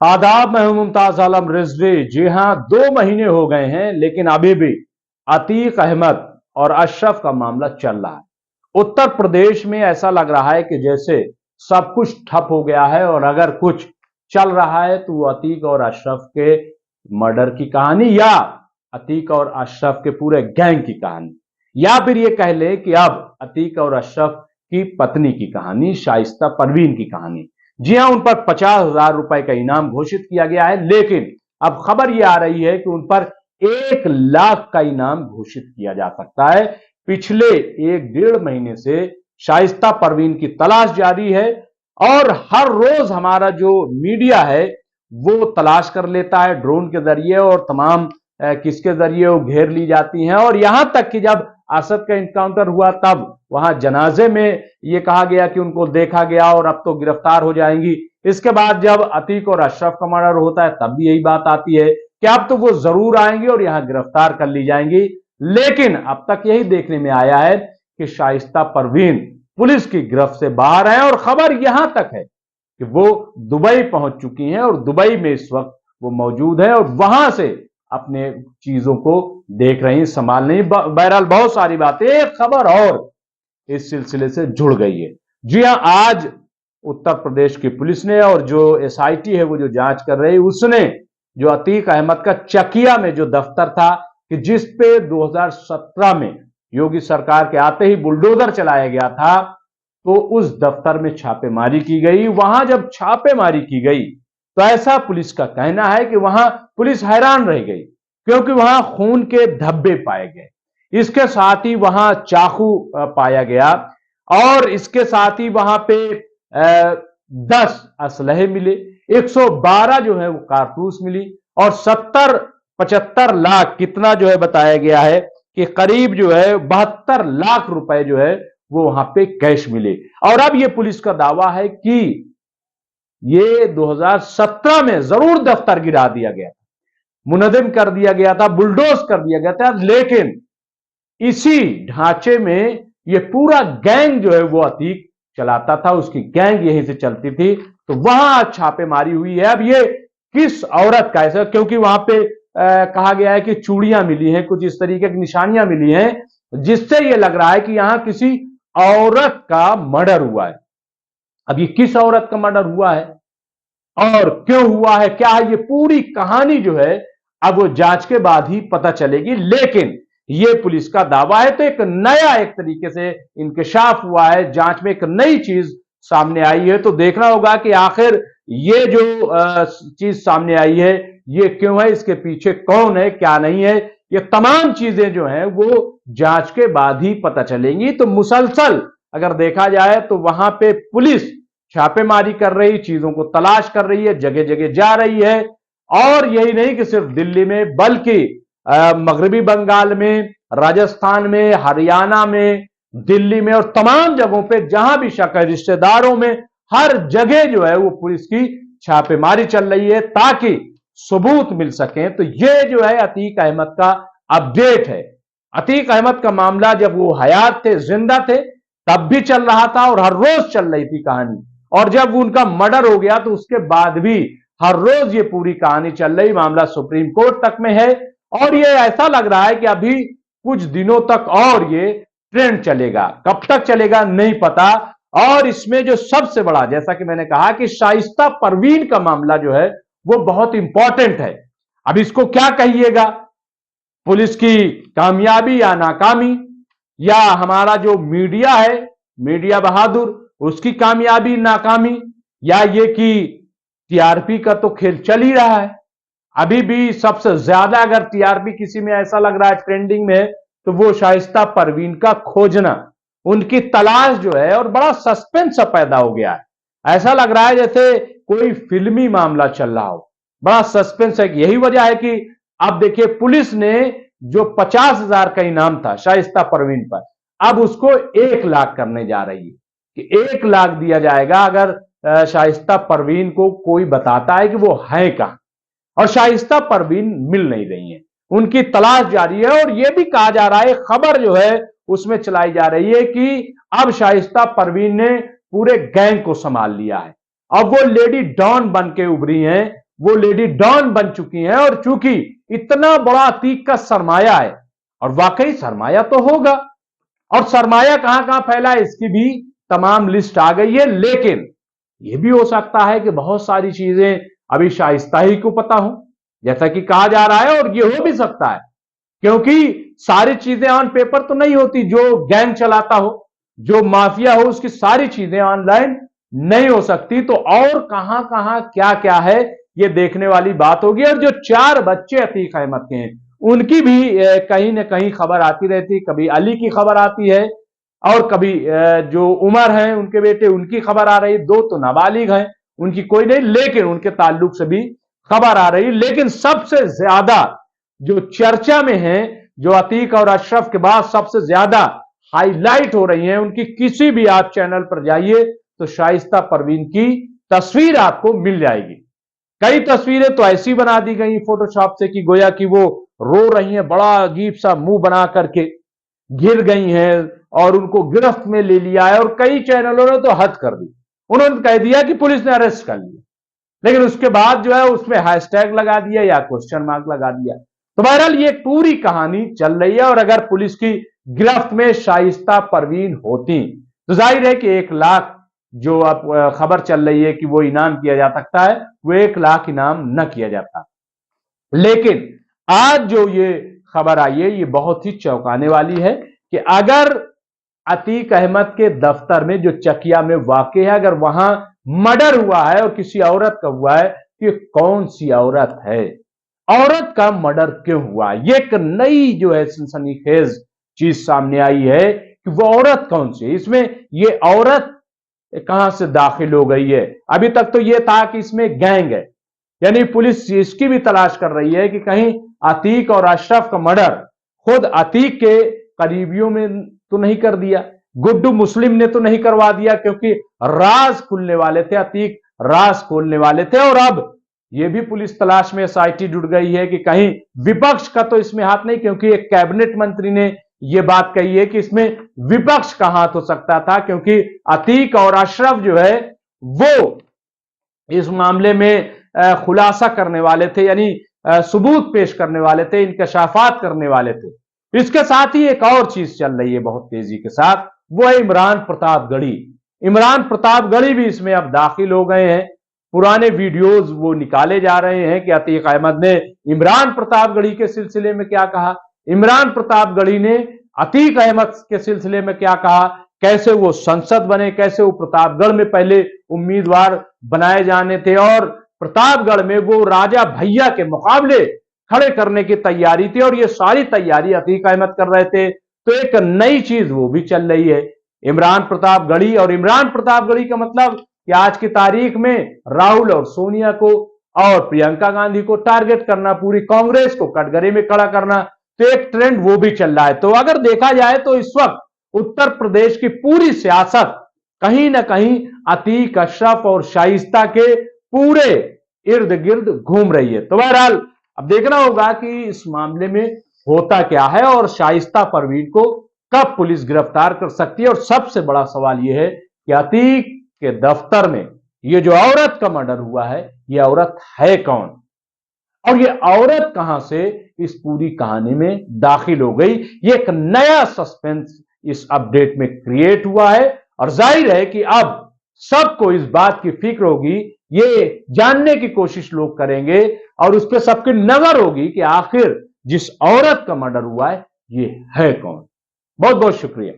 आदाब, मैं हूं मुमताज आलम रिजवी। जी हां, 2 महीने हो गए हैं लेकिन अभी भी अतीक अहमद और अशरफ का मामला चल रहा है। उत्तर प्रदेश में ऐसा लग रहा है कि जैसे सब कुछ ठप हो गया है और अगर कुछ चल रहा है तो वो अतीक और अशरफ के मर्डर की कहानी या अतीक और अशरफ के पूरे गैंग की कहानी, या फिर ये कह ले कि अब अतीक और अशरफ की पत्नी की कहानी, शाइस्ता परवीन की कहानी। जी हां, उन पर 50,000 रुपए का इनाम घोषित किया गया है, लेकिन अब खबर यह आ रही है कि उन पर 1 लाख का इनाम घोषित किया जा सकता है। पिछले 1 डेढ़ महीने से शाइस्ता परवीन की तलाश जारी है और हर रोज हमारा जो मीडिया है वो तलाश कर लेता है ड्रोन के जरिए और तमाम किसके जरिए वो घेर ली जाती हैं। और यहां तक कि जब असद का इनकाउंटर हुआ तब वहां जनाजे में यह कहा गया कि उनको देखा गया और अब तो गिरफ्तार हो जाएंगी। इसके बाद जब अतीक और अशरफ का मर्डर होता है तब भी यही बात आती है कि अब तो वो जरूर आएंगी और यहां गिरफ्तार कर ली जाएंगी। लेकिन अब तक यही देखने में आया है कि शाइस्ता परवीन पुलिस की गिरफ्त से बाहर है और खबर यहां तक है कि वो दुबई पहुंच चुकी हैं और दुबई में इस वक्त वो मौजूद है और वहां से अपने चीजों को देख रही, संभाल रही। बहरहाल बहुत सारी बातें, एक खबर और इस सिलसिले से जुड़ गई है। जी हां, आज उत्तर प्रदेश की पुलिस ने और जो एसआईटी है वो जो जांच कर रही, उसने जो अतीक अहमद का चकिया में जो दफ्तर था कि जिस पे 2017 में योगी सरकार के आते ही बुलडोजर चलाया गया था, तो उस दफ्तर में छापेमारी की गई। वहां जब छापेमारी की गई तो ऐसा पुलिस का कहना है कि वहां पुलिस हैरान रह गई क्योंकि वहां खून के धब्बे पाए गए। इसके साथ ही वहां चाकू पाया गया और इसके साथ ही वहां पे 10 असलहे मिले, 112 जो है वो कारतूस मिली और 75 लाख कितना जो है बताया गया है कि करीब जो है 72 लाख रुपए जो है वो वहां पे कैश मिले। और अब ये पुलिस का दावा है कि ये 2017 में जरूर दफ्तर गिरा दिया गया, मुनहदम कर दिया गया था, बुलडोज कर दिया गया था, लेकिन इसी ढांचे में ये पूरा गैंग जो है वो अतीक चलाता था, उसकी गैंग यहीं से चलती थी। तो वहां छापेमारी हुई है। अब ये किस औरत का ऐसा, क्योंकि वहां पे कहा गया है कि चूड़ियां मिली हैं, कुछ इस तरीके की निशानियां मिली हैं जिससे ये लग रहा है कि यहां किसी औरत का मर्डर हुआ है। अब ये किस औरत का मर्डर हुआ है और क्यों हुआ है, क्या है, ये पूरी कहानी जो है अब वो जांच के बाद ही पता चलेगी। लेकिन ये पुलिस का दावा है तो एक नया, एक तरीके से इंकशाफ हुआ है, जांच में एक नई चीज सामने आई है। तो देखना होगा कि आखिर ये जो चीज सामने आई है ये क्यों है, इसके पीछे कौन है, क्या नहीं है, ये तमाम चीजें जो हैं वो जांच के बाद ही पता चलेंगी। तो मुसलसल अगर देखा जाए तो वहां पे पुलिस छापेमारी कर रही, चीजों को तलाश कर रही है, जगह जगह जा रही है। और यही नहीं कि सिर्फ दिल्ली में बल्कि मगरबी बंगाल में, राजस्थान में, हरियाणा में, दिल्ली में और तमाम जगहों पे जहां भी शक है, रिश्तेदारों में, हर जगह जो है वो पुलिस की छापेमारी चल रही है ताकि सबूत मिल सके। तो ये जो है अतीक अहमद का अपडेट है। अतीक अहमद का मामला जब वो हयात थे, जिंदा थे, तब भी चल रहा था और हर रोज चल रही थी कहानी। और जब उनका मर्डर हो गया तो उसके बाद भी हर रोज ये पूरी कहानी चल रही, मामला सुप्रीम कोर्ट तक में है और ये ऐसा लग रहा है कि अभी कुछ दिनों तक और ये ट्रेंड चलेगा, कब तक चलेगा नहीं पता। और इसमें जो सबसे बड़ा, जैसा कि मैंने कहा कि शाइस्ता परवीन का मामला जो है वो बहुत इंपॉर्टेंट है। अब इसको क्या कहिएगा, पुलिस की कामयाबी या नाकामी, या हमारा जो मीडिया है, मीडिया बहादुर, उसकी कामयाबी नाकामी, या ये कि टीआरपी का तो खेल चल ही रहा है। अभी भी सबसे ज्यादा अगर टीआरपी किसी में ऐसा लग रहा है ट्रेंडिंग में तो वो शाइस्ता परवीन का खोजना, उनकी तलाश जो है, और बड़ा सस्पेंस पैदा हो गया है। ऐसा लग रहा है जैसे कोई फिल्मी मामला चल रहा हो, बड़ा सस्पेंस है। यही वजह है कि अब देखिए पुलिस ने जो 50,000 का इनाम था शाइस्ता परवीन पर, अब उसको 1 लाख करने जा रही है कि 1 लाख दिया जाएगा अगर शाइस्ता परवीन को कोई बताता है कि वो है कहां। और शाइस्ता परवीन मिल नहीं रही है, उनकी तलाश जारी है। और यह भी कहा जा रहा है, खबर जो है उसमें चलाई जा रही है कि अब शाइस्ता परवीन ने पूरे गैंग को संभाल लिया है। अब वो लेडी डॉन बन के उभरी हैं वो लेडी डॉन बन चुकी हैं। और चूंकि इतना बड़ा अतीक का सरमाया है, और वाकई सरमाया तो होगा, और सरमाया कहां कहां फैला है इसकी भी तमाम लिस्ट आ गई है। लेकिन यह भी हो सकता है कि बहुत सारी चीजें अभी शाइस्ता ही को पता हो, जैसा कि कहा जा रहा है। और यह हो भी सकता है, क्योंकि सारी चीजें ऑन पेपर तो नहीं होती। जो गैंग चलाता हो, जो माफिया हो, उसकी सारी चीजें ऑनलाइन नहीं हो सकती। तो और कहां कहां क्या क्या है, ये देखने वाली बात होगी। और जो 4 बच्चे अतीक अहमद के हैं, उनकी भी कहीं ना कहीं खबर आती रहती। कभी अली की खबर आती है, और कभी जो उमर हैं उनके बेटे, उनकी खबर आ रही। 2 तो नाबालिग हैं, उनकी कोई नहीं, लेकिन उनके ताल्लुक से भी खबर आ रही। लेकिन सबसे ज्यादा जो चर्चा में है, जो अतीक और अशरफ के बाद सबसे ज्यादा हाईलाइट हो रही हैं, उनकी किसी भी आप चैनल पर जाइए तो शाइस्ता परवीन की तस्वीर आपको मिल जाएगी। कई तस्वीरें तो ऐसी बना दी गई फोटोशॉप से कि गोया कि वो रो रही हैं, बड़ा अजीब सा मुंह बना करके गिर गई हैं, और उनको गिरफ्त में ले लिया है। और कई चैनलों ने तो हद कर दी, उन्होंने कह दिया कि पुलिस ने अरेस्ट कर लिया, लेकिन उसके बाद जो है उसमें हैशटैग लगा दिया या क्वेश्चन मार्क लगा दिया। तो बहरहाल ये पूरी कहानी चल रही है। और अगर पुलिस की गिरफ्त में शाइस्ता परवीन होती तो जाहिर है कि 1 लाख जो अब खबर चल रही है कि वो इनाम किया जा सकता है, वो 1 लाख इनाम न किया जाता। लेकिन आज जो ये खबर आई है, ये बहुत ही चौंकाने वाली है कि अगर अतीक अहमद के दफ्तर में जो चकिया में वाकई है, अगर वहां मर्डर हुआ है और किसी औरत का हुआ है, कि कौन सी औरत है, औरत का मर्डर क्यों हुआ। ये एक नई जो है सनसनीखेज चीज सामने आई है कि वो औरत कौन सी है, इसमें ये औरत कहां से दाखिल हो गई है। अभी तक तो ये था कि इसमें गैंग है, यानी पुलिस इसकी भी तलाश कर रही है कि कहीं अतीक और अशरफ का मर्डर खुद अतीक के करीबियों में तो नहीं कर दिया, गुड्डू मुस्लिम ने तो नहीं करवा दिया, क्योंकि राज खुलने वाले थे, अतीक राज खोलने वाले थे। और अब यह भी पुलिस तलाश में एसआईटी जुड़ गई है कि कहीं विपक्ष का तो इसमें हाथ नहीं, क्योंकि एक कैबिनेट मंत्री ने यह बात कही है कि इसमें विपक्ष का हाथ हो सकता था, क्योंकि अतीक और अशरफ जो है वो इस मामले में खुलासा करने वाले थे, यानी सबूत पेश करने वाले थे, इंकशाफात करने वाले थे। इसके साथ ही एक और चीज चल रही है बहुत तेजी के साथ, वो है इमरान प्रतापगढ़ी। इमरान प्रतापगढ़ी भी इसमें अब दाखिल हो गए हैं। पुराने वीडियोस वो निकाले जा रहे हैं कि अतीक अहमद ने इमरान प्रतापगढ़ी के सिलसिले में क्या कहा, इमरान प्रतापगढ़ी ने अतीक अहमद के सिलसिले में क्या कहा, कैसे वो संसद बने, कैसे वो प्रतापगढ़ में पहले उम्मीदवार बनाए जाने थे, और प्रतापगढ़ में वो राजा भैया के मुकाबले खड़े करने की तैयारी थी, और ये सारी तैयारी अतीक अहमद कर रहे थे। तो एक नई चीज वो भी चल रही है, इमरान प्रतापगढ़ी। और इमरान प्रतापगढ़ी का मतलब कि आज की तारीख में राहुल और सोनिया को और प्रियंका गांधी को टारगेट करना, पूरी कांग्रेस को कटघरे में खड़ा करना, तो एक ट्रेंड वो भी चल रहा है। तो अगर देखा जाए तो इस वक्त उत्तर प्रदेश की पूरी सियासत कहीं ना कहीं अतीक, अशरफ और शाइस्ता के पूरे इर्द गिर्द घूम रही है। तो बहरहाल अब देखना होगा कि इस मामले में होता क्या है, और शाइस्ता परवीन को कब पुलिस गिरफ्तार कर सकती है। और सबसे बड़ा सवाल यह है कि अतीक के दफ्तर में ये जो औरत का मर्डर हुआ है, ये औरत है कौन, और ये औरत कहां से इस पूरी कहानी में दाखिल हो गई। ये एक नया सस्पेंस इस अपडेट में क्रिएट हुआ है, और जाहिर है कि अब सबको इस बात की फिक्र होगी, ये जानने की कोशिश लोग करेंगे, और उस पर सबकी नजर होगी कि आखिर जिस औरत का मर्डर हुआ है ये है कौन। बहुत बहुत शुक्रिया।